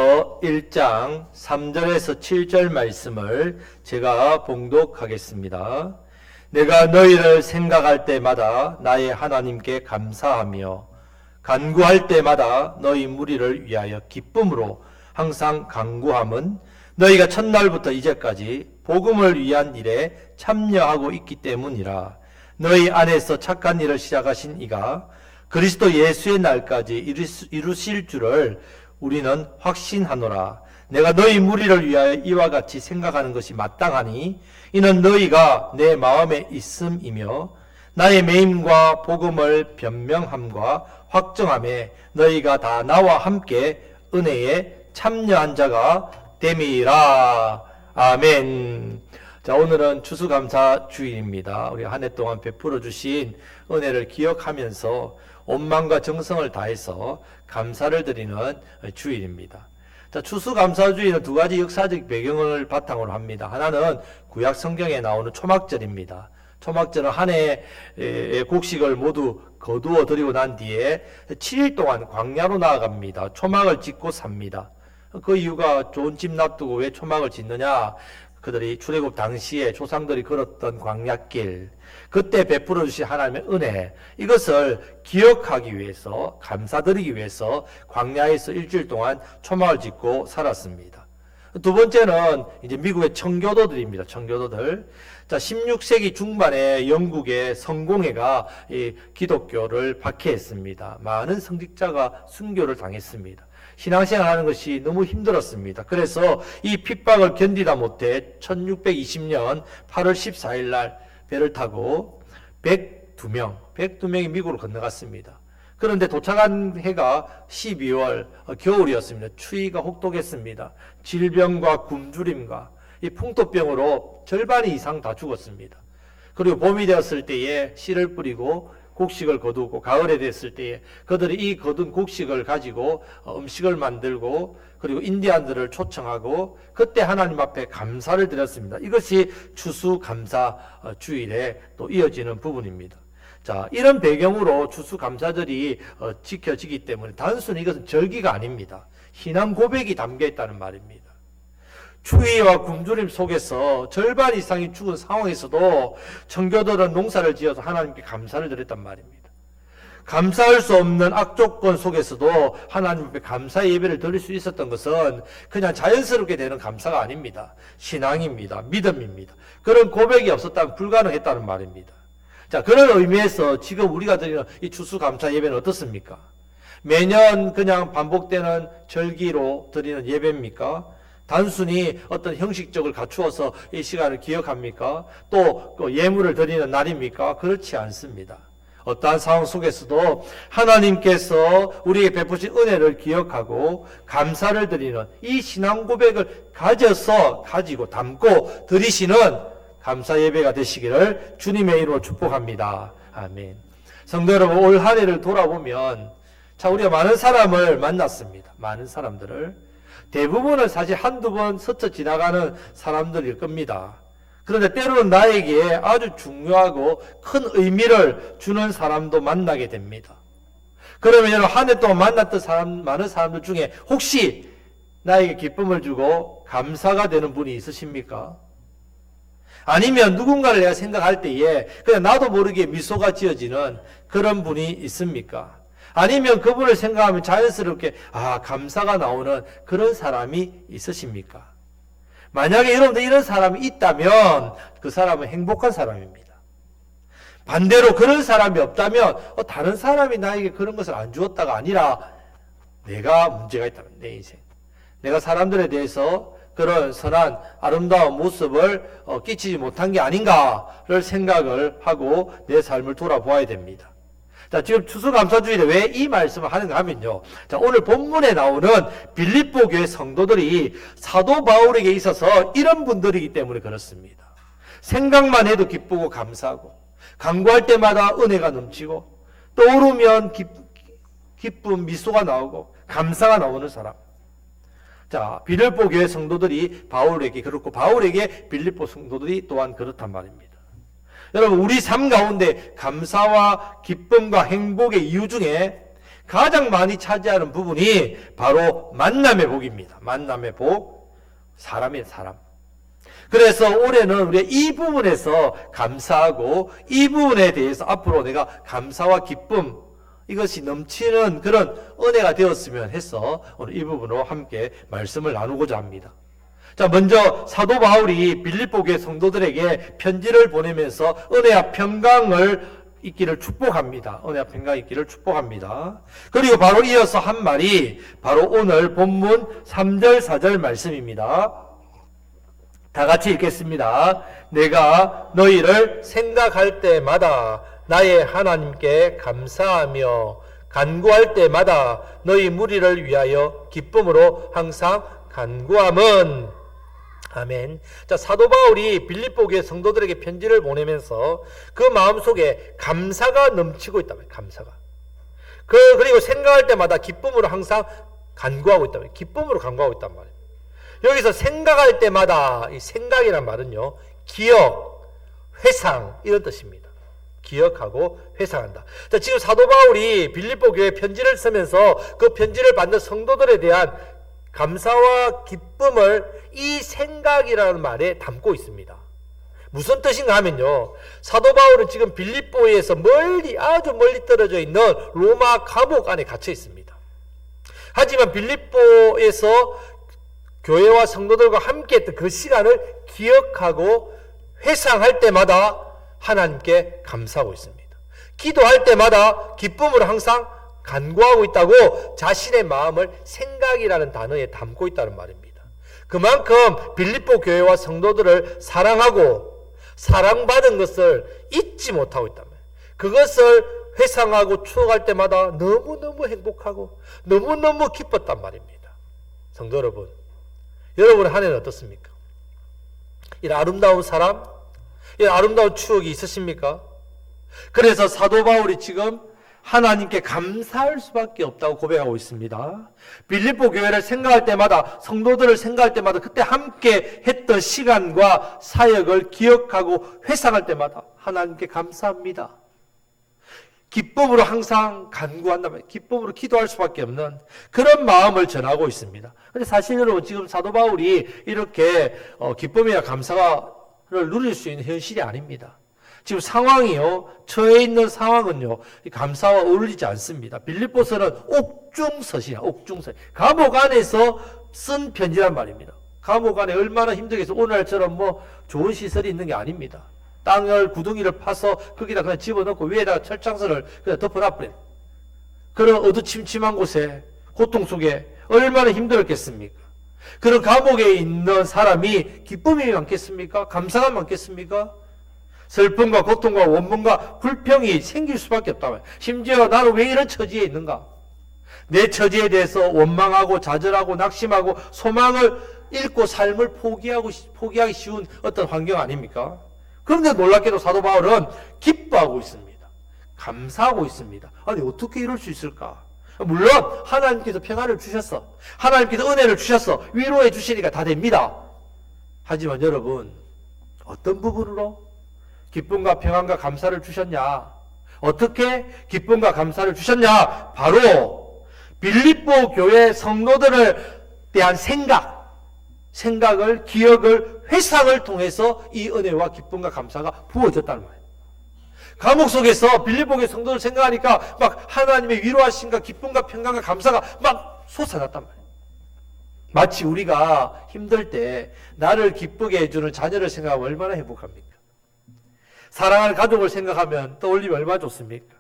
빌립보서 1장 3절에서 7절 말씀을 제가 봉독하겠습니다. 내가 너희를 생각할 때마다 나의 하나님께 감사하며 간구할 때마다 너희 무리를 위하여 기쁨으로 항상 간구함은 너희가 첫날부터 이제까지 복음을 위한 일에 참여하고 있기 때문이라. 너희 안에서 착한 일을 시작하신 이가 그리스도 예수의 날까지 이루실 줄을 우리는 확신하노라. 내가 너희 무리를 위하여 이와 같이 생각하는 것이 마땅하니 이는 너희가 내 마음에 있음이며 나의 매임과 복음을 변명함과 확정함에 너희가 다 나와 함께 은혜에 참여한 자가 됨이라. 아멘. 자, 오늘은 추수감사 주일입니다. 우리 한 해 동안 베풀어 주신 은혜를 기억하면서 온 마음과 정성을 다해서 감사를 드리는 주일입니다. 자, 추수감사주일은 두 가지 역사적 배경을 바탕으로 합니다. 하나는 구약 성경에 나오는 초막절입니다. 초막절은 한 해의 곡식을 모두 거두어 드리고 난 뒤에 7일 동안 광야로 나아갑니다. 초막을 짓고 삽니다. 그 이유가 좋은 집 놔두고 왜 초막을 짓느냐? 그들이 출애굽 당시에 조상들이 걸었던 광야길, 그때 베풀어 주신 하나님의 은혜, 이것을 기억하기 위해서, 감사드리기 위해서 광야에서 일주일 동안 초막을 짓고 살았습니다. 두 번째는 이제 미국의 청교도들입니다. 청교도들. 자, 16세기 중반에 영국의 성공회가 이 기독교를 박해했습니다. 많은 성직자가 순교를 당했습니다. 신앙생활 하는 것이 너무 힘들었습니다. 그래서 이 핍박을 견디다 못해 1620년 8월 14일 날 배를 타고 102명이 미국으로 건너갔습니다. 그런데 도착한 해가 12월 겨울이었습니다. 추위가 혹독했습니다. 질병과 굶주림과 이 풍토병으로 절반 이상 다 죽었습니다. 그리고 봄이 되었을 때에 씨를 뿌리고 곡식을 거두고 가을에 됐을 때에 그들이 이 거둔 곡식을 가지고 음식을 만들고 그리고 인디안들을 초청하고 그때 하나님 앞에 감사를 드렸습니다. 이것이 추수감사 주일에 또 이어지는 부분입니다. 자, 이런 배경으로 추수감사절이 지켜지기 때문에 단순히 이것은 절기가 아닙니다. 신앙 고백이 담겨 있다는 말입니다. 추위와 굶주림 속에서 절반 이상이 죽은 상황에서도 청교도들은 농사를 지어서 하나님께 감사를 드렸단 말입니다. 감사할 수 없는 악조건 속에서도 하나님 앞에 감사의 예배를 드릴 수 있었던 것은 그냥 자연스럽게 되는 감사가 아닙니다. 신앙입니다. 믿음입니다. 그런 고백이 없었다면 불가능했다는 말입니다. 자, 그런 의미에서 지금 우리가 드리는 이 추수감사 예배는 어떻습니까? 매년 그냥 반복되는 절기로 드리는 예배입니까? 단순히 어떤 형식적을 갖추어서 이 시간을 기억합니까? 또 예물을 드리는 날입니까? 그렇지 않습니다. 어떠한 상황 속에서도 하나님께서 우리에게 베푸신 은혜를 기억하고 감사를 드리는 이 신앙 고백을 가지고 담고 드리시는 감사 예배가 되시기를 주님의 이름으로 축복합니다. 아멘. 성도 여러분, 올 한 해를 돌아보면 자, 우리가 많은 사람을 만났습니다. 많은 사람들을. 대부분은 사실 한두 번 스쳐 지나가는 사람들일 겁니다. 그런데 때로는 나에게 아주 중요하고 큰 의미를 주는 사람도 만나게 됩니다. 그러면 여러분, 한 해 동안 만났던 많은 사람들 중에 혹시 나에게 기쁨을 주고 감사가 되는 분이 있으십니까? 아니면 누군가를 내가 생각할 때에 그냥 나도 모르게 미소가 지어지는 그런 분이 있습니까? 아니면 그분을 생각하면 자연스럽게 감사가 나오는 그런 사람이 있으십니까? 만약에 여러분들 이런 사람이 있다면 그 사람은 행복한 사람입니다. 반대로 그런 사람이 없다면 다른 사람이 나에게 그런 것을 안 주었다가 아니라 내가 문제가 있다면 내 인생, 내가 사람들에 대해서 그런 선한 아름다운 모습을 끼치지 못한 게 아닌가를 생각을 하고 내 삶을 돌아보아야 됩니다. 자, 지금 추수감사주일에 왜 이 말씀을 하는가 하면요. 자, 오늘 본문에 나오는 빌립보 교회 성도들이 사도 바울에게 있어서 이런 분들이기 때문에 그렇습니다. 생각만 해도 기쁘고 감사하고, 간구할 때마다 은혜가 넘치고, 떠오르면 기쁨, 미소가 나오고, 감사가 나오는 사람. 자, 빌립보 교회 성도들이 바울에게 그렇고, 바울에게 빌립보 성도들이 또한 그렇단 말입니다. 여러분, 우리 삶 가운데 감사와 기쁨과 행복의 이유 중에 가장 많이 차지하는 부분이 바로 만남의 복입니다. 만남의 복, 사람의 사람. 그래서 올해는 우리가 이 부분에서 감사하고 이 부분에 대해서 앞으로 내가 감사와 기쁨 이것이 넘치는 그런 은혜가 되었으면 해서 오늘 이 부분으로 함께 말씀을 나누고자 합니다. 자, 먼저 사도 바울이 빌립보 교회 성도들에게 편지를 보내면서 은혜와 평강을 있기를 축복합니다. 은혜와 평강 있기를 축복합니다. 그리고 바로 이어서 한 말이 바로 오늘 본문 3절 4절 말씀입니다. 다 같이 읽겠습니다. 내가 너희를 생각할 때마다 나의 하나님께 감사하며 간구할 때마다 너희 무리를 위하여 기쁨으로 항상 간구함은 아멘. 자, 사도 바울이 빌립보 교회 성도들에게 편지를 보내면서 그 마음속에 감사가 넘치고 있다면 감사가. 그리고 생각할 때마다 기쁨으로 항상 간구하고 있다면 기쁨으로 간구하고 있단 말이에요. 여기서 생각할 때마다 이 생각이란 말은요. 기억, 회상 이런 뜻입니다. 기억하고 회상한다. 자, 지금 사도 바울이 빌립보 교회에 편지를 쓰면서 그 편지를 받는 성도들에 대한 감사와 기쁨을 이 생각이라는 말에 담고 있습니다. 무슨 뜻인가 하면요. 사도 바울은 지금 빌립보에서 아주 멀리 떨어져 있는 로마 감옥 안에 갇혀 있습니다. 하지만 빌립보에서 교회와 성도들과 함께했던 그 시간을 기억하고 회상할 때마다 하나님께 감사하고 있습니다. 기도할 때마다 기쁨으로 항상 간구하고 있다고 자신의 마음을 생각이라는 단어에 담고 있다는 말입니다. 그만큼 빌립보 교회와 성도들을 사랑하고 사랑받은 것을 잊지 못하고 있다면 그것을 회상하고 추억할 때마다 너무너무 행복하고 너무너무 기뻤단 말입니다. 성도 여러분, 여러분의 한 해는 어떻습니까? 이런 아름다운 사람, 이런 아름다운 추억이 있으십니까? 그래서 사도 바울이 지금 하나님께 감사할 수밖에 없다고 고백하고 있습니다. 빌립보 교회를 생각할 때마다, 성도들을 생각할 때마다 그때 함께 했던 시간과 사역을 기억하고 회상할 때마다 하나님께 감사합니다. 기쁨으로 항상 간구한다면 기쁨으로 기도할 수밖에 없는 그런 마음을 전하고 있습니다. 근데 사실 여러분 지금 사도 바울이 이렇게 기쁨이나 감사를 누릴 수 있는 현실이 아닙니다. 지금 상황이요, 처해 있는 상황은요, 감사와 어울리지 않습니다. 빌립보서는 옥중서시야, 옥중서. 감옥 안에서 쓴 편지란 말입니다. 감옥 안에 얼마나 힘들겠어. 오늘날처럼 좋은 시설이 있는 게 아닙니다. 땅을 구덩이를 파서 거기다 그냥 집어넣고 위에다가 철창선을 그냥 덮어놔버린 그런 어두침침한 곳에 고통 속에 얼마나 힘들었겠습니까? 그런 감옥에 있는 사람이 기쁨이 많겠습니까? 감사가 많겠습니까? 슬픔과 고통과 원망과 불평이 생길 수밖에 없다면 심지어 나는 왜 이런 처지에 있는가? 내 처지에 대해서 원망하고 좌절하고 낙심하고 소망을 잃고 삶을 포기하기 쉬운 어떤 환경 아닙니까? 그런데 놀랍게도 사도 바울은 기뻐하고 있습니다. 감사하고 있습니다. 아니 어떻게 이럴 수 있을까? 물론 하나님께서 평안을 주셨어. 하나님께서 은혜를 주셨어. 위로해 주시니까 다 됩니다. 하지만 여러분 어떤 부분으로 기쁨과 평안과 감사를 주셨냐? 어떻게 기쁨과 감사를 주셨냐? 바로 빌립보 교회 성도들을 대한 생각을, 기억을, 회상을 통해서 이 은혜와 기쁨과 감사가 부어졌다는 말이에요. 감옥 속에서 빌립보 교회 성도를 생각하니까 막 하나님의 위로하심과 기쁨과 평강과 감사가 막 솟아났단 말이에요. 마치 우리가 힘들 때 나를 기쁘게 해주는 자녀를 생각하면 얼마나 행복합니까? 사랑하는 가족을 생각하면 떠올리면 얼마나 좋습니까?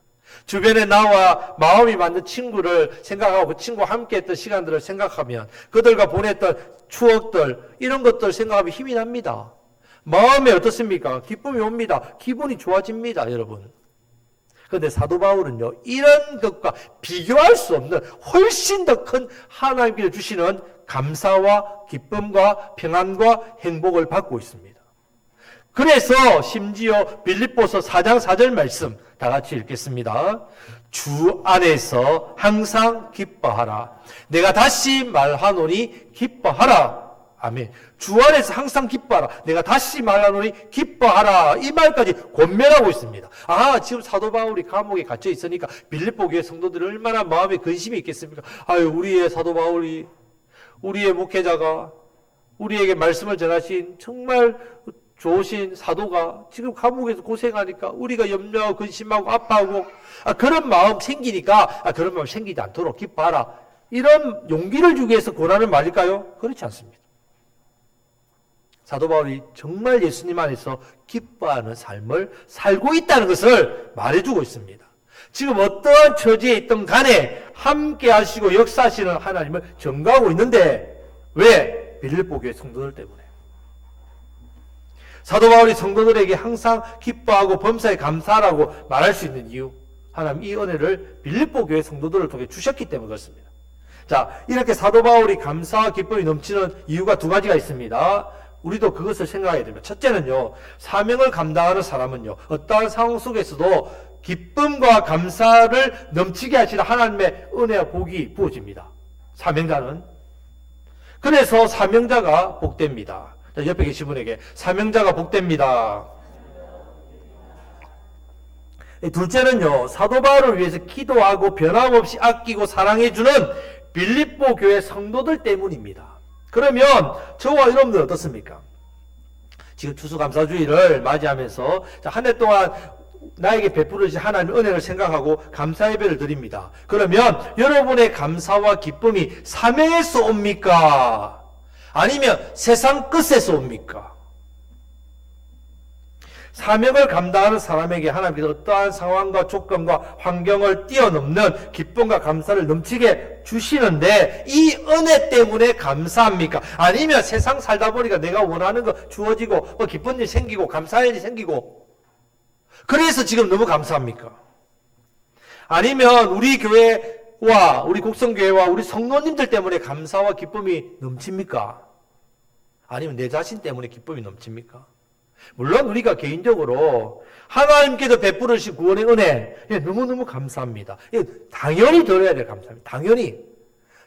주변에 나와 마음이 맞는 친구를 생각하고 그 친구와 함께했던 시간들을 생각하면 그들과 보냈던 추억들 이런 것들 생각하면 힘이 납니다. 마음에 어떻습니까? 기쁨이 옵니다. 기분이 좋아집니다, 여러분. 그런데 사도 바울은요, 이런 것과 비교할 수 없는 훨씬 더 큰 하나님께서 주시는 감사와 기쁨과 평안과 행복을 받고 있습니다. 그래서 심지어 빌립보서 4장 4절 말씀 다 같이 읽겠습니다. 주 안에서 항상 기뻐하라. 내가 다시 말하노니 기뻐하라. 아멘. 주 안에서 항상 기뻐하라. 내가 다시 말하노니 기뻐하라. 이 말까지 권면하고 있습니다. 아, 지금 사도 바울이 감옥에 갇혀 있으니까 빌립보 교회 성도들이 얼마나 마음에 근심이 있겠습니까? 아유, 우리의 사도 바울이, 우리의 목회자가, 우리에게 말씀을 전하신 정말 좋으신 사도가 지금 감옥에서 고생하니까 우리가 염려하고 근심하고 아파하고 그런 마음 생기니까 그런 마음 생기지 않도록 기뻐하라. 이런 용기를 주기 위해서 권하는 말일까요? 그렇지 않습니다. 사도 바울이 정말 예수님 안에서 기뻐하는 삶을 살고 있다는 것을 말해주고 있습니다. 지금 어떠한 처지에 있든 간에 함께 하시고 역사하시는 하나님을 전가하고 있는데 왜? 빌립보 교회 성도들 때문에. 사도 바울이 성도들에게 항상 기뻐하고 범사에 감사하라고 말할 수 있는 이유, 하나님 이 은혜를 빌립보 교회 성도들을 통해 주셨기 때문에 그렇습니다. 자, 이렇게 사도 바울이 감사와 기쁨이 넘치는 이유가 두 가지가 있습니다. 우리도 그것을 생각해야 됩니다. 첫째는요, 사명을 감당하는 사람은요, 어떠한 상황 속에서도 기쁨과 감사를 넘치게 하시는 하나님의 은혜와 복이 부어집니다. 사명자는. 그래서 사명자가 복됩니다. 자, 옆에 계신 분에게 사명자가 복됩니다. 둘째는요, 사도 바울을 위해서 기도하고 변함없이 아끼고 사랑해주는 빌립보 교회 성도들 때문입니다. 그러면 저와 여러분들 어떻습니까? 지금 추수감사주의를 맞이하면서 한 해 동안 나에게 베풀으신 하나님의 은혜를 생각하고 감사 예배를 드립니다. 그러면 여러분의 감사와 기쁨이 사명에서 옵니까? 아니면 세상 끝에서 옵니까? 사명을 감당하는 사람에게 하나님께서 어떠한 상황과 조건과 환경을 뛰어넘는 기쁨과 감사를 넘치게 주시는데 이 은혜 때문에 감사합니까? 아니면 세상 살다 보니까 내가 원하는 거 주어지고 기쁜 일 생기고 감사할 일이 생기고 그래서 지금 너무 감사합니까? 아니면 우리 교회와 우리 곡성교회와 우리 성도님들 때문에 감사와 기쁨이 넘칩니까? 아니면 내 자신 때문에 기쁨이 넘칩니까? 물론 우리가 개인적으로 하나님께서 베풀으신 구원의 은혜 너무너무 감사합니다. 당연히 들어야 될 감사합니다.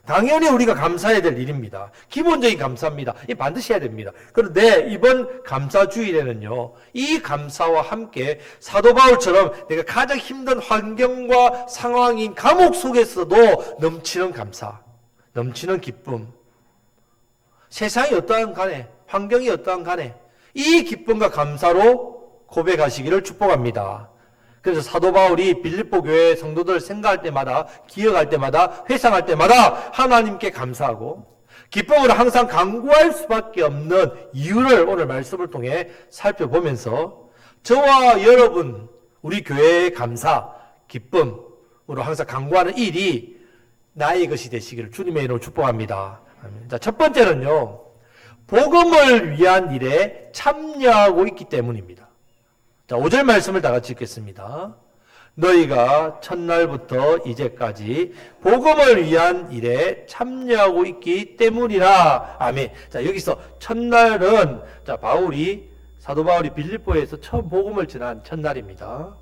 당연히 우리가 감사해야 될 일입니다. 기본적인 감사입니다. 반드시 해야 됩니다. 그런데 이번 감사주일에는요, 이 감사와 함께 사도 바울처럼 내가 가장 힘든 환경과 상황인 감옥 속에서도 넘치는 감사, 넘치는 기쁨, 세상이 어떠한 간에, 환경이 어떠한 간에 이 기쁨과 감사로 고백하시기를 축복합니다. 그래서 사도 바울이 빌립보 교회 성도들을 생각할 때마다, 기억할 때마다, 회상할 때마다 하나님께 감사하고 기쁨으로 항상 간구할 수밖에 없는 이유를 오늘 말씀을 통해 살펴보면서 저와 여러분, 우리 교회의 감사, 기쁨으로 항상 간구하는 일이 나의 것이 되시기를 주님의 이름으로 축복합니다. 자, 첫 번째는요, 복음을 위한 일에 참여하고 있기 때문입니다. 자, 5절 말씀을 다 같이 읽겠습니다. 너희가 첫날부터 이제까지 복음을 위한 일에 참여하고 있기 때문이라. 아멘. 자, 여기서 첫날은 사도 바울이 빌립보에서 처음 복음을 전한 첫날입니다.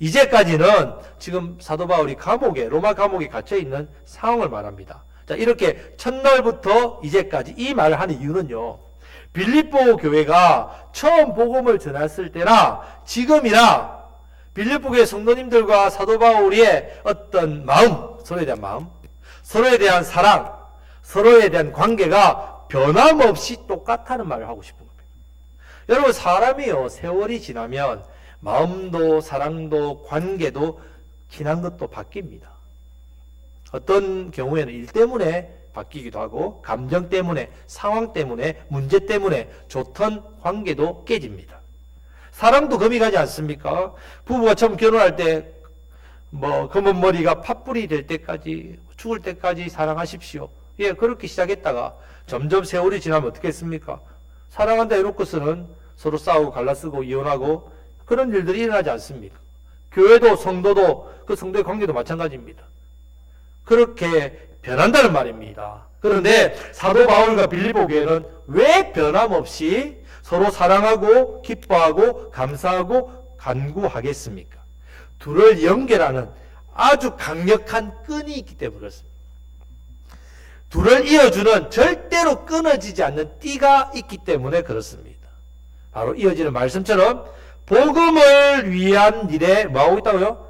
이제까지는 지금 사도 바울이 로마 감옥에 갇혀 있는 상황을 말합니다. 자, 이렇게 첫날부터 이제까지 이 말을 하는 이유는요, 빌립보 교회가 처음 복음을 전했을 때나 지금이나 빌립보 교회 성도님들과 사도 바울의 어떤 서로에 대한 마음, 서로에 대한 사랑, 서로에 대한 관계가 변함없이 똑같다는 말을 하고 싶은 겁니다. 여러분, 사람이요, 세월이 지나면 마음도 사랑도 관계도 지난 것도 바뀝니다. 어떤 경우에는 일 때문에 바뀌기도 하고 감정 때문에, 상황 때문에, 문제 때문에 좋던 관계도 깨집니다. 사랑도 금이 가지 않습니까? 부부가 처음 결혼할 때 검은 머리가 팥불이 될 때까지, 죽을 때까지 사랑하십시오. 예, 그렇게 시작했다가 점점 세월이 지나면 어떻게 했습니까? 사랑한다 해놓고서는 서로 싸우고 갈라쓰고 이혼하고 그런 일들이 일어나지 않습니까? 교회도 성도도 그 성도의 관계도 마찬가지입니다. 그렇게 변한다는 말입니다. 그런데 사도 바울과 빌립보 교회는 왜 변함없이 서로 사랑하고 기뻐하고 감사하고 간구하겠습니까? 둘을 연결하는 아주 강력한 끈이 있기 때문에 그렇습니다. 둘을 이어주는 절대로 끊어지지 않는 띠가 있기 때문에 그렇습니다. 바로 이어지는 말씀처럼 복음을 위한 일에 뭐하고 있다고요?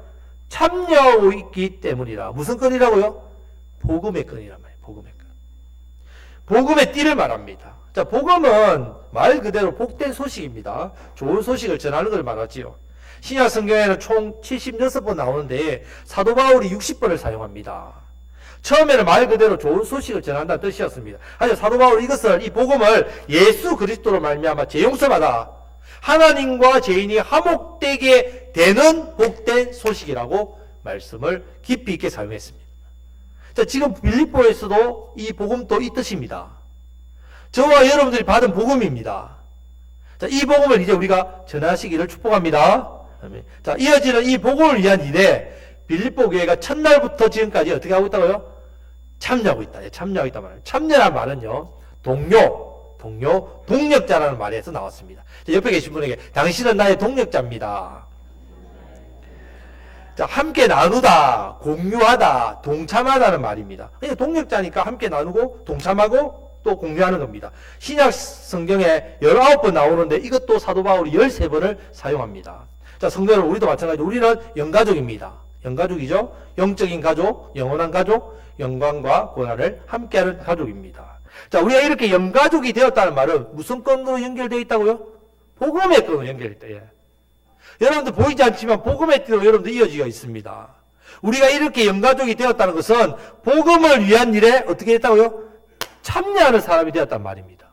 참여하고 있기 때문이라. 무슨 끈이라고요? 복음의 끈이란 말이에요. 복음의 끈. 복음의 띠를 말합니다. 자, 복음은 말 그대로 복된 소식입니다. 좋은 소식을 전하는 걸 말하지요. 신약 성경에는 총 76번 나오는데 사도 바울이 60번을 사용합니다. 처음에는 말 그대로 좋은 소식을 전한다는 뜻이었습니다. 하지만 사도 바울은 이 복음을 예수 그리스도로 말미암아 죄용서받아 하나님과 죄인이 화목되게 되는 복된 소식이라고 말씀을 깊이 있게 사용했습니다. 자, 지금 빌립보에서도 이 복음도 이 뜻입니다. 저와 여러분들이 받은 복음입니다. 자, 이 복음을 이제 우리가 전하시기를 축복합니다. 자, 이어지는 이 복음을 위한 일에 빌립보 교회가 첫날부터 지금까지 어떻게 하고 있다고요? 참여하고 있다. 참여하고 있단 말이에요. 참여란 말은요, 동력자라는 말에서 나왔습니다. 자, 옆에 계신 분에게 당신은 나의 동력자입니다. 자, 함께 나누다, 공유하다, 동참하다는 말입니다. 그러니까 동력자니까 함께 나누고 동참하고 또 공유하는 겁니다. 신약 성경에 19번 나오는데 이것도 사도 바울이 13번을 사용합니다. 자, 성도 여러분, 우리도 마찬가지로 우리는 영가족입니다. 영가족이죠. 영적인 가족, 영원한 가족, 영광과 고난을 함께하는 가족입니다. 자, 우리가 이렇게 영가족이 되었다는 말은 무슨 끈으로 연결되어 있다고요? 복음의 끈으로 연결되어 있다. 예. 여러분들 보이지 않지만 복음의 띠로 여러분들 이어지가 있습니다. 우리가 이렇게 영가족이 되었다는 것은 복음을 위한 일에 어떻게 됐다고요? 참여하는 사람이 되었단 말입니다.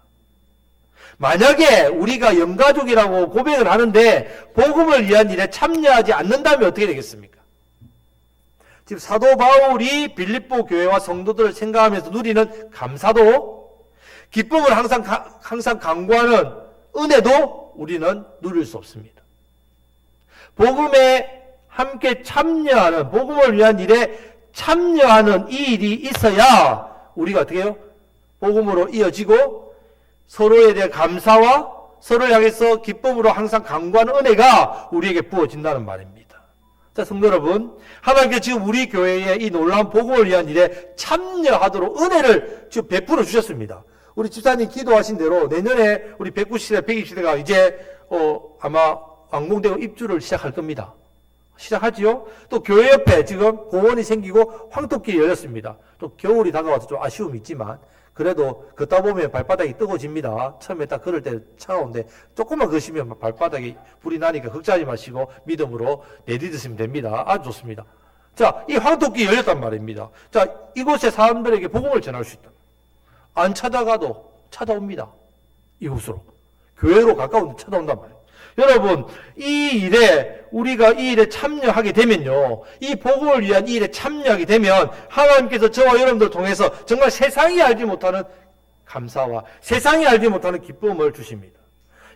만약에 우리가 영가족이라고 고백을 하는데 복음을 위한 일에 참여하지 않는다면 어떻게 되겠습니까? 지금 사도 바울이 빌립보 교회와 성도들을 생각하면서 누리는 감사도, 기쁨을 항상 강구하는 은혜도 우리는 누릴 수 없습니다. 복음에 함께 참여하는, 복음을 위한 일에 참여하는 이 일이 있어야 우리가 어떻게 해요? 복음으로 이어지고 서로에 대한 감사와 서로를 향해서 기쁨으로 항상 강구하는 은혜가 우리에게 부어진다는 말입니다. 자, 성도 여러분, 하나님께서 지금 우리 교회에 이 놀라운 복음을 위한 일에 참여하도록 은혜를 지금 베풀어 주셨습니다. 우리 집사님 기도하신 대로 내년에 우리 190시대, 120시대가 이제 아마 완공되고 입주를 시작할 겁니다. 시작하지요? 또 교회 옆에 지금 공원이 생기고 황토길이 열렸습니다. 또 겨울이 다가와서 좀 아쉬움이 있지만 그래도 걷다 보면 발바닥이 뜨거워집니다. 처음에 딱 걸을 때 차가운데 조금만 거시면 발바닥이 불이 나니까 걱정하지 마시고 믿음으로 내딛으시면 됩니다. 아주 좋습니다. 자, 이 황토길이 열렸단 말입니다. 자, 이곳에 사람들에게 복음을 전할 수 있다. 안 찾아가도 찾아옵니다. 이곳으로. 교회로 가까운 데 찾아온단 말이에요. 여러분, 우리가 이 일에 참여하게 되면요, 이 복음을 위한 이 일에 참여하게 되면 하나님께서 저와 여러분들 통해서 정말 세상이 알지 못하는 감사와 세상이 알지 못하는 기쁨을 주십니다.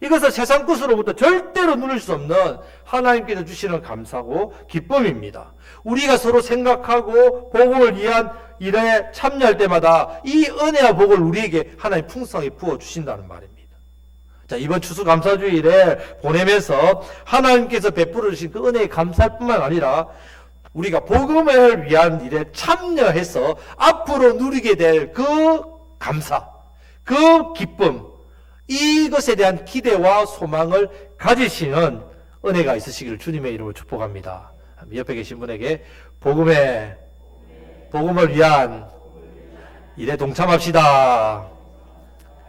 이것은 세상 것으로부터 절대로 누릴 수 없는 하나님께서 주시는 감사고 기쁨입니다. 우리가 서로 생각하고 복음을 위한 일에 참여할 때마다 이 은혜와 복을 우리에게 하나님 풍성하게 부어주신다는 말입니다. 자, 이번 추수감사주일에 보내면서 하나님께서 베풀어 주신 그 은혜에 감사할 뿐만 아니라 우리가 복음을 위한 일에 참여해서 앞으로 누리게 될 그 감사, 그 기쁨, 이것에 대한 기대와 소망을 가지시는 은혜가 있으시기를 주님의 이름으로 축복합니다. 옆에 계신 분에게 복음을 위한 일에 동참합시다.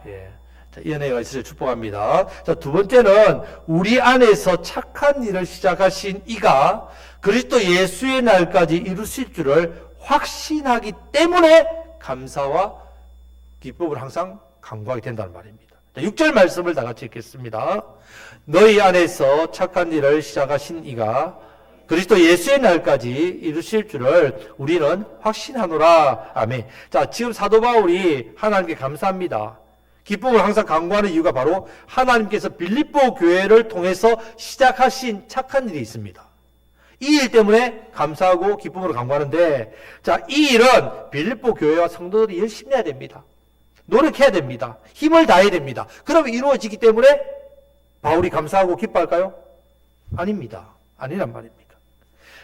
예. 자, 이 은혜가 있으시길 축복합니다. 자, 두 번째는 우리 안에서 착한 일을 시작하신 이가 그리스도 예수의 날까지 이루실 줄을 확신하기 때문에 감사와 기쁨을 항상 강구하게 된다는 말입니다. 자, 6절 말씀을 다 같이 읽겠습니다. 너희 안에서 착한 일을 시작하신 이가 그리스도 예수의 날까지 이루실 줄을 우리는 확신하노라. 아멘. 자, 지금 사도 바울이 하나님께 감사합니다. 기쁨을 항상 강구하는 이유가 바로 하나님께서 빌립보 교회를 통해서 시작하신 착한 일이 있습니다. 이 일 때문에 감사하고 기쁨으로 강구하는데, 자, 이 일은 빌립보 교회와 성도들이 열심히 해야 됩니다. 노력해야 됩니다. 힘을 다해야 됩니다. 그러면 이루어지기 때문에 바울이 감사하고 기뻐할까요? 아닙니다. 아니란 말입니다.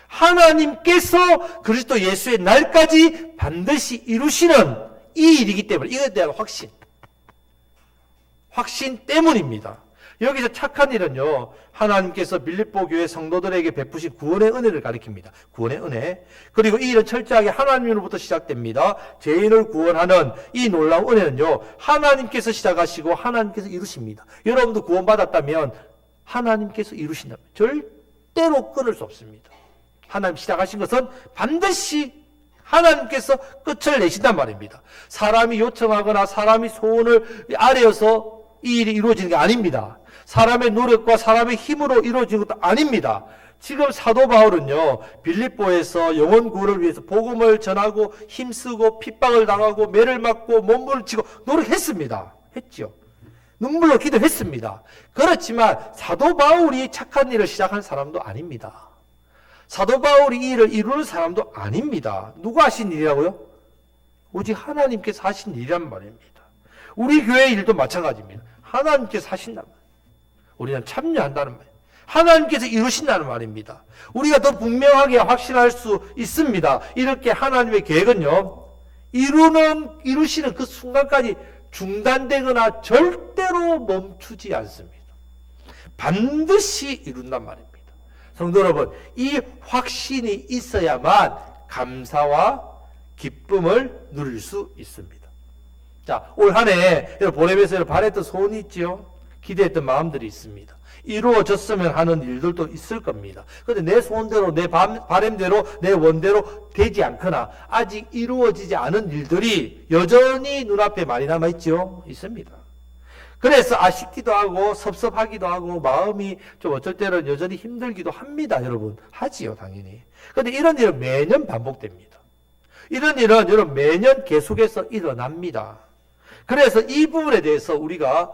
하나님께서 그리스도 예수의 날까지 반드시 이루시는 이 일이기 때문에 이것에 대한 확신 때문입니다. 여기서 착한 일은요, 하나님께서 빌립보 교회 성도들에게 베푸신 구원의 은혜를 가리킵니다. 구원의 은혜. 그리고 이 일은 철저하게 하나님으로부터 시작됩니다. 죄인을 구원하는 이 놀라운 은혜는요, 하나님께서 시작하시고 하나님께서 이루십니다. 여러분도 구원받았다면 하나님께서 이루신다면 절대로 끊을 수 없습니다. 하나님 시작하신 것은 반드시 하나님께서 끝을 내신단 말입니다. 사람이 요청하거나 사람이 소원을 아래여서 이 일이 이루어지는 게 아닙니다. 사람의 노력과 사람의 힘으로 이루어지는 것도 아닙니다. 지금 사도 바울은요, 빌립보에서 영혼 구원을 위해서 복음을 전하고 힘쓰고 핍박을 당하고 매를 맞고 몸부림을 치고 노력했습니다. 했죠. 눈물로 기도했습니다. 그렇지만 사도 바울이 착한 일을 시작한 사람도 아닙니다. 사도 바울이 이 일을 이루는 사람도 아닙니다. 누가 하신 일이라고요? 오직 하나님께서 하신 일이란 말입니다. 우리 교회 일도 마찬가지입니다. 하나님께서 하신단 말이에요. 우리는 참여한다는 말이에요. 하나님께서 이루신다는 말입니다. 우리가 더 분명하게 확신할 수 있습니다. 이렇게 하나님의 계획은요, 이루시는 그 순간까지 중단되거나 절대로 멈추지 않습니다. 반드시 이룬단 말입니다. 성도 여러분, 이 확신이 있어야만 감사와 기쁨을 누릴 수 있습니다. 자, 올 한 해 보내면서 바랬던 소원이 있지요? 기대했던 마음들이 있습니다. 이루어졌으면 하는 일들도 있을 겁니다. 그런데 내 소원대로, 내 바람대로, 내 원대로 되지 않거나 아직 이루어지지 않은 일들이 여전히 눈앞에 많이 남아있죠? 있습니다. 그래서 아쉽기도 하고 섭섭하기도 하고 마음이 좀 어쩔 때는 여전히 힘들기도 합니다. 여러분, 하지요, 당연히. 그런데 이런 일은 매년 반복됩니다. 이런 일은 여러분 매년 계속해서 일어납니다. 그래서 이 부분에 대해서 우리가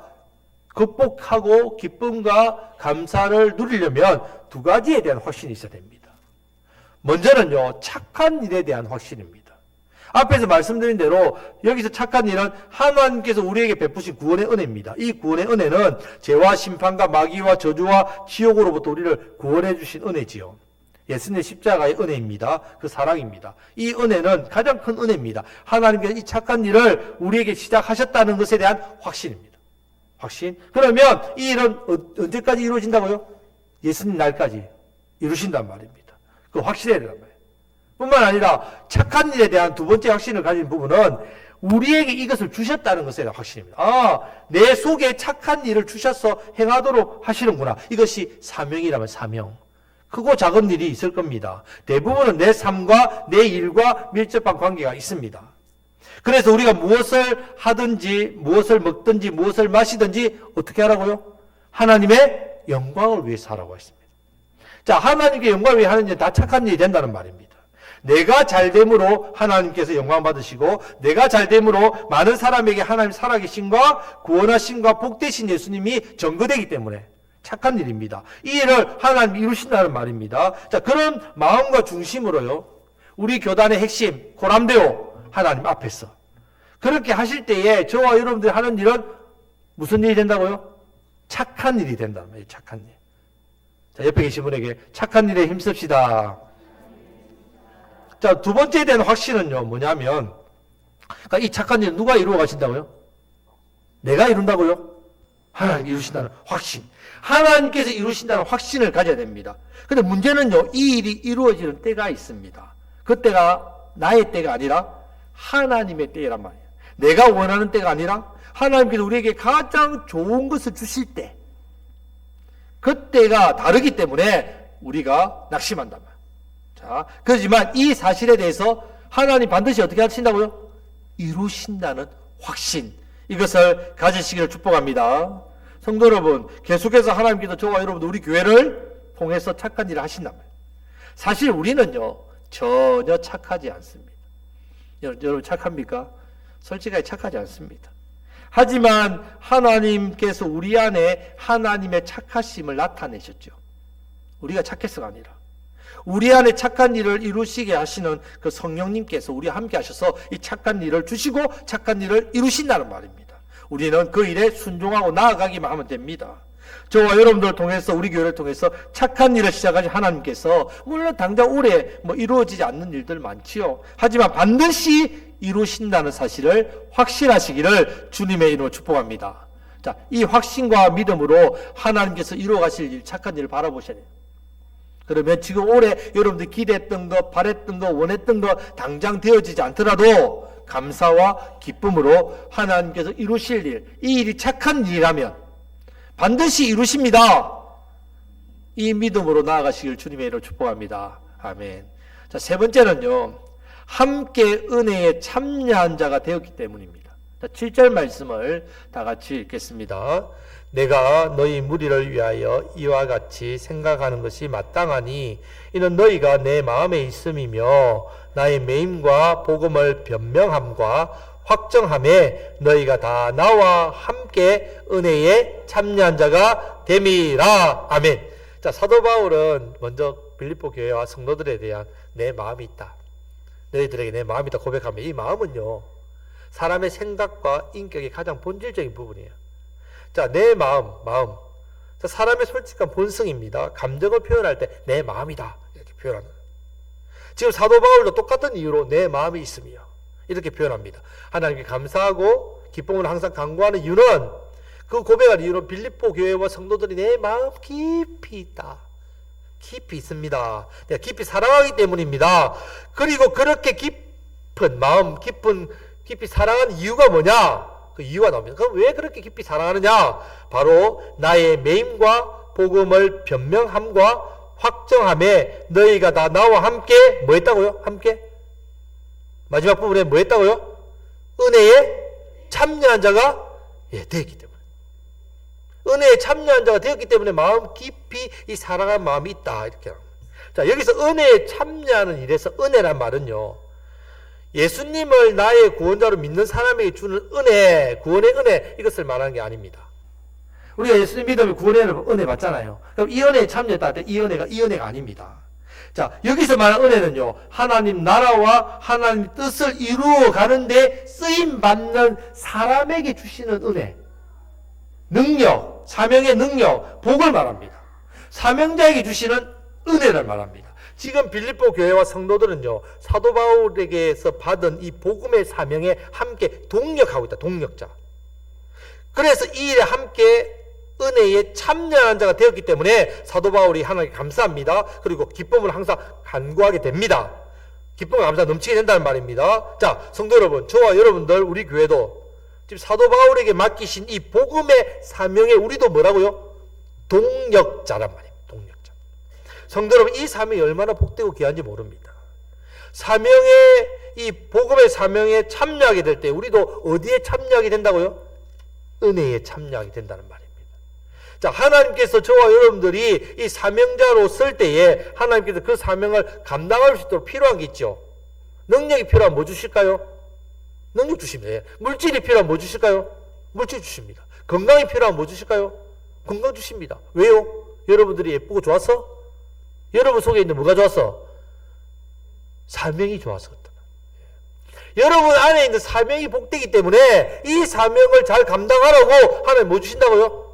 극복하고 기쁨과 감사를 누리려면 두 가지에 대한 확신이 있어야 됩니다. 먼저는요, 착한 일에 대한 확신입니다. 앞에서 말씀드린 대로 여기서 착한 일은 하나님께서 우리에게 베푸신 구원의 은혜입니다. 이 구원의 은혜는 죄와 심판과 마귀와 저주와 지옥으로부터 우리를 구원해 주신 은혜지요. 예수님의 십자가의 은혜입니다. 그 사랑입니다. 이 은혜는 가장 큰 은혜입니다. 하나님께서 이 착한 일을 우리에게 시작하셨다는 것에 대한 확신입니다. 확신. 그러면 이 일은 언제까지 이루어진다고요? 예수님 날까지 이루신단 말입니다. 그 확신해야 된단 말이에요. 뿐만 아니라 착한 일에 대한 두 번째 확신을 가진 부분은 우리에게 이것을 주셨다는 것에 대한 확신입니다. 아, 내 속에 착한 일을 주셔서 행하도록 하시는구나. 이것이 사명이라면 사명. 크고 작은 일이 있을 겁니다. 대부분은 내 삶과 내 일과 밀접한 관계가 있습니다. 그래서 우리가 무엇을 하든지 무엇을 먹든지 무엇을 마시든지 어떻게 하라고요? 하나님의 영광을 위해서 하라고 했습니다. 자, 하나님께 영광을 위해 하는 일은 다 착한 일이 된다는 말입니다. 내가 잘됨으로 하나님께서 영광 받으시고 내가 잘됨으로 많은 사람에게 하나님 살아계신과 구원하신과 복되신 예수님이 전거되기 때문에 착한 일입니다. 이 일을 하나님이 이루신다는 말입니다. 자, 그런 마음과 중심으로요, 우리 교단의 핵심 고람대오 하나님 앞에서 그렇게 하실 때에 저와 여러분들이 하는 일은 무슨 일이 된다고요? 착한 일이 된다는 말이에요. 착한 일. 자, 옆에 계신 분에게 착한 일에 힘씁시다. 자, 두 번째에 대한 확신은요, 뭐냐면, 그러니까 이 착한 일을 누가 이루어 가신다고요? 내가 이룬다고요? 하나님 이루신다는 확신. 하나님께서 이루신다는 확신을 가져야 됩니다. 근데 문제는요, 이 일이 이루어지는 때가 있습니다. 그 때가 나의 때가 아니라 하나님의 때란 말이에요. 내가 원하는 때가 아니라 하나님께서 우리에게 가장 좋은 것을 주실 때, 그때가 다르기 때문에 우리가 낙심한단 말이에요. 자, 그렇지만 이 사실에 대해서 하나님 반드시 어떻게 하신다고요? 이루신다는 확신, 이것을 가지시기를 축복합니다. 성도 여러분, 계속해서 하나님께서 저와 여러분 우리 교회를 통해서 착한 일을 하신단 말이에요. 사실 우리는요 전혀 착하지 않습니다. 여러분 착합니까? 솔직하게 착하지 않습니다. 하지만 하나님께서 우리 안에 하나님의 착하심을 나타내셨죠. 우리가 착해서가 아니라 우리 안에 착한 일을 이루시게 하시는 그 성령님께서 우리와 함께 하셔서 이 착한 일을 주시고 착한 일을 이루신다는 말입니다. 우리는 그 일에 순종하고 나아가기만 하면 됩니다. 저와 여러분들을 통해서 우리 교회를 통해서 착한 일을 시작하신 하나님께서 물론 당장 올해 이루어지지 않는 일들 많지요. 하지만 반드시 이루신다는 사실을 확신하시기를 주님의 이름으로 축복합니다. 자, 이 확신과 믿음으로 하나님께서 이루어 가실 일, 착한 일을 바라보셔야 돼요. 그러면 지금 올해 여러분들이 기대했던 거, 바랬던 거, 원했던 거 당장 되어지지 않더라도 감사와 기쁨으로 하나님께서 이루실 일, 이 일이 착한 일이라면 반드시 이루십니다. 이 믿음으로 나아가시길 주님의 이름으로 축복합니다. 아멘. 자, 세 번째는요, 함께 은혜에 참여한 자가 되었기 때문입니다. 자, 7절 말씀을 다 같이 읽겠습니다. 내가 너희 무리를 위하여 이와 같이 생각하는 것이 마땅하니 이는 너희가 내 마음에 있음이며 나의 매임과 복음을 변명함과 확정함에 너희가 다 나와 함께 은혜에 참여한 자가 됨이라. 아멘. 자, 사도 바울은 먼저 빌립보 교회와 성도들에 대한 내 마음이 있다, 너희들에게 내 마음이 있다 고백하면, 이 마음은요 사람의 생각과 인격의 가장 본질적인 부분이에요. 자, 내 마음. 자, 사람의 솔직한 본성입니다. 감정을 표현할 때 내 마음이다 이렇게 표현하는 거예요. 지금 사도 바울도 똑같은 이유로 내 마음이 있으며 이렇게 표현합니다. 하나님께 감사하고 기쁨을 항상 간구하는 이유는, 그 고백할 이유는 빌립보 교회와 성도들이 내 마음 깊이 있다, 깊이 있습니다. 내가 깊이 사랑하기 때문입니다. 그리고 그렇게 깊은 마음, 깊이 사랑하는 이유가 뭐냐? 그 이유가 나옵니다. 그럼 왜 그렇게 깊이 사랑하느냐? 바로 나의 매임과 복음을 변명함과 확정함에 너희가 다 나와 함께 뭐 했다고요? 함께? 마지막 부분에 뭐 했다고요? 은혜에 참여한 자가 되었기 때문에. 은혜에 참여한 자가 되었기 때문에 마음 깊이 이 사랑한 마음이 있다 이렇게 합니다. 자, 여기서 은혜에 참여하는 일에서 은혜란 말은요, 예수님을 나의 구원자로 믿는 사람에게 주는 은혜, 구원의 은혜, 이것을 말하는 게 아닙니다. 우리가 예수님 믿으면 구원의 은혜 받잖아요. 그럼 이 은혜에 참여했다 할 때 이 은혜가 아닙니다. 자, 여기서 말하는 은혜는요, 하나님 나라와 하나님 뜻을 이루어 가는데 쓰임 받는 사람에게 주시는 은혜, 능력, 사명의 능력, 복을 말합니다. 사명자에게 주시는 은혜를 말합니다. 지금 빌립보 교회와 성도들은요, 사도 바울에게서 받은 이 복음의 사명에 함께 동력하고 있다. 동력자. 그래서 이 일에 함께 은혜에 참여한 자가 되었기 때문에 사도 바울이 하나님께 감사합니다. 그리고 기쁨을 항상 간구하게 됩니다. 기쁨과 감사 넘치게 된다는 말입니다. 자, 성도 여러분, 저와 여러분들, 우리 교회도 지금 사도 바울에게 맡기신 이 복음의 사명에 우리도 뭐라고요? 동력자란 말입니다. 동력자. 성도 여러분, 이 사명이 얼마나 복되고 귀한지 모릅니다. 사명에, 이 복음의 사명에 참여하게 될 때 우리도 어디에 참여하게 된다고요? 은혜에 참여하게 된다는 말입니다. 자, 하나님께서 저와 여러분들이 이 사명자로 쓸 때에 하나님께서 그 사명을 감당할 수 있도록 필요한 게 있죠. 능력이 필요하면 뭐 주실까요? 능력 주십니다. 물질이 필요하면 뭐 주실까요? 물질 주십니다. 건강이 필요하면 뭐 주실까요? 건강 주십니다. 왜요? 여러분들이 예쁘고 좋았어? 여러분 속에 있는 뭐가 좋았어? 사명이 좋아서 그렇다. 여러분 안에 있는 사명이 복되기 때문에 이 사명을 잘 감당하라고 하나님 뭐 주신다고요?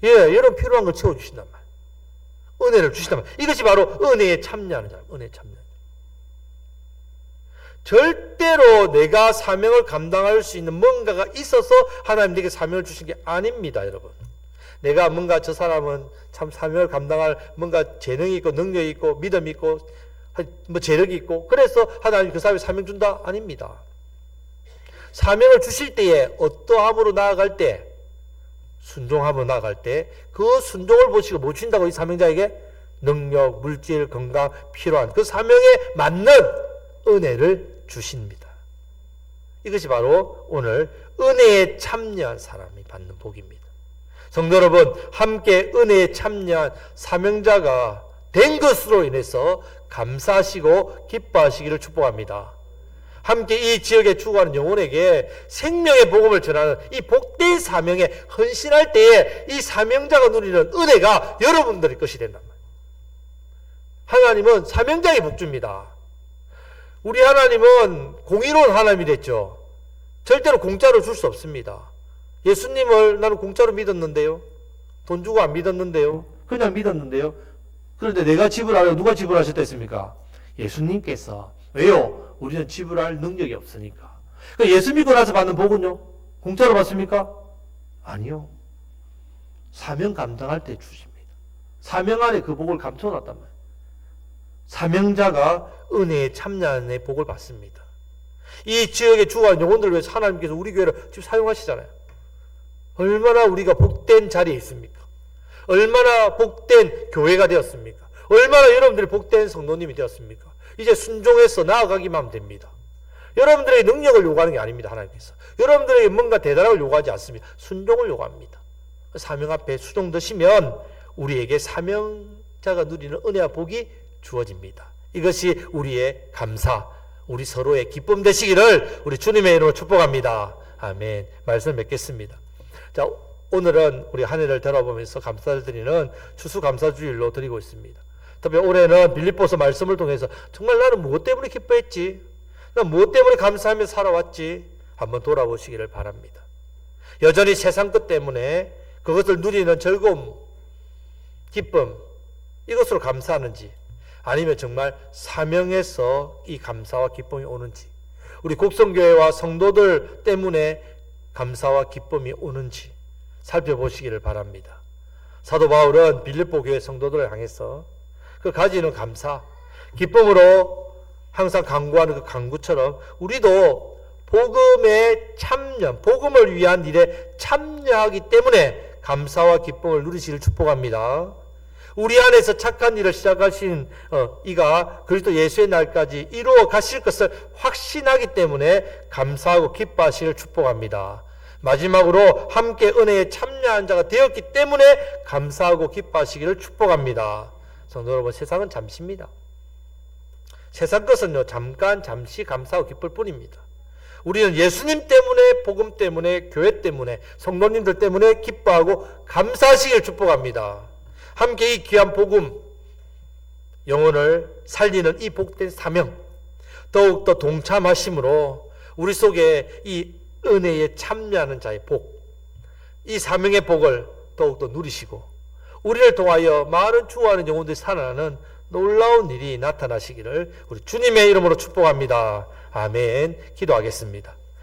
여러분 필요한 걸 채워주신단 말이에요. 은혜를 주신단 말이에요. 이것이 바로 은혜에 참여하는 사람, 은혜에 참여하는 사람. 절대로 내가 사명을 감당할 수 있는 뭔가가 있어서 하나님 내게 사명을 주신 게 아닙니다, 여러분. 내가 뭔가 저 사람은 참 사명을 감당할 뭔가 재능이 있고 능력이 있고 믿음이 있고 뭐 재력이 있고 그래서 하나님 그 사람에 사명 준다? 아닙니다. 사명을 주실 때에 어떠함으로 나아갈 때, 순종함으로 나아갈 때 그 순종을 보시고 뭐 주신다고 이 사명자에게? 능력, 물질, 건강, 필요한 그 사명에 맞는 은혜를 주십니다. 이것이 바로 오늘 은혜에 참여한 사람이 받는 복입니다. 성도 여러분, 함께 은혜에 참여한 사명자가 된 것으로 인해서 감사하시고 기뻐하시기를 축복합니다. 함께 이 지역에 추구하는 영혼에게 생명의 복음을 전하는 이 복된 사명에 헌신할 때에 이 사명자가 누리는 은혜가 여러분들의 것이 된단 말이에요. 하나님은 사명자의 복주입니다. 우리 하나님은 공의로운 하나님이 됐죠. 절대로 공짜로 줄 수 없습니다. 예수님을 나는 공짜로 믿었는데요. 돈 주고 안 믿었는데요. 그냥 믿었는데요. 그런데 내가 지불하려고 누가 지불하셨다 했습니까? 예수님께서. 왜요? 우리는 지불할 능력이 없으니까. 예수 믿고 나서 받는 복은요? 공짜로 받습니까? 아니요. 사명 감당할 때 주십니다. 사명 안에 그 복을 감춰놨단 말이에요. 사명자가 은혜에 참여하는 복을 받습니다. 이 지역에 죽어가는 영혼들을 위해서 하나님께서 우리 교회를 지금 사용하시잖아요. 얼마나 우리가 복된 자리에 있습니까? 얼마나 복된 교회가 되었습니까? 얼마나 여러분들이 복된 성도님이 되었습니까? 이제 순종해서 나아가기만 하면 됩니다. 여러분들에게 능력을 요구하는 게 아닙니다. 하나님께서 여러분들에게 뭔가 대단한 걸 요구하지 않습니다. 순종을 요구합니다. 사명 앞에 수종드시면 우리에게 사명자가 누리는 은혜와 복이 주어집니다. 이것이 우리의 감사, 우리 서로의 기쁨 되시기를 우리 주님의 이름으로 축복합니다. 아멘. 말씀을 맺겠습니다. 자, 오늘은 우리 한 해를 돌아보면서 감사를 드리는 추수감사주일로 드리고 있습니다. 특히 올해는 빌립보서 말씀을 통해서 정말 나는 무엇 때문에 기뻐했지? 난 무엇 때문에 감사하며 살아왔지? 한번 돌아보시기를 바랍니다. 여전히 세상 것 때문에 그것을 누리는 즐거움, 기쁨, 이것으로 감사하는지, 아니면 정말 사명에서 이 감사와 기쁨이 오는지, 우리 곡성교회와 성도들 때문에 감사와 기쁨이 오는지 살펴보시기를 바랍니다. 사도 바울은 빌립보 교회 성도들을 향해서 그 가지는 감사, 기쁨으로 항상 강구하는 그 강구처럼 우리도 복음에 참여, 복음을 위한 일에 참여하기 때문에 감사와 기쁨을 누리시기를 축복합니다. 우리 안에서 착한 일을 시작하신 이가 그리스도 예수의 날까지 이루어 가실 것을 확신하기 때문에 감사하고 기뻐하시기를 축복합니다. 마지막으로 함께 은혜에 참여한 자가 되었기 때문에 감사하고 기뻐하시기를 축복합니다. 성도 여러분, 세상은 잠시입니다. 세상 것은요, 잠시 감사하고 기쁠 뿐입니다. 우리는 예수님 때문에, 복음 때문에, 교회 때문에, 성도님들 때문에 기뻐하고 감사하시기를 축복합니다. 함께 이 귀한 복음, 영혼을 살리는 이 복된 사명, 더욱더 동참하심으로 우리 속에 이 은혜에 참여하는 자의 복, 이 사명의 복을 더욱더 누리시고 우리를 통하여 많은 추구하는 영혼들이 살아나는 놀라운 일이 나타나시기를 우리 주님의 이름으로 축복합니다. 아멘. 기도하겠습니다.